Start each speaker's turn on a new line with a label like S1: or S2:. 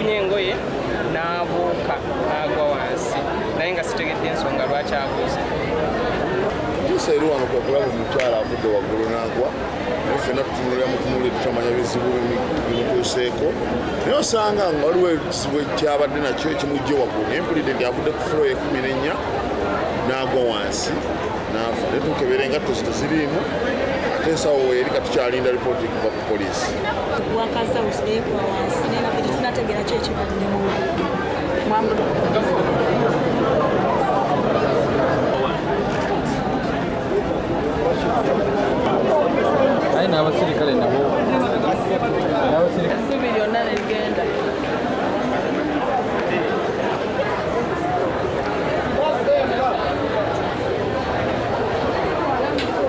S1: yafunye engoye n'abuuka n'agwa wansi naye nga sitegedde ensonga lwaki abuuza.
S2: Eri wano kwakulaba omukyala avudde waggulu n'agwa naye ffenna tutunulira mutunulire tutamanya bizibu bimutuuseeko naye osanga nga waliwo ekizibu ekyabadde nakyo ekimujje waggulu naye mpulidde nti avudde ku fulo ye 14 n'agwa wansi n'afa naye tukebera engatto ziteziriimu ate ensawo eri katukyalinda lipooti kuva ku poliisi.
S3: Wakaza usibeekwa wansi naye nga ffe tunategeera ki ekibaddemu.
S4: N'abasirikale nabo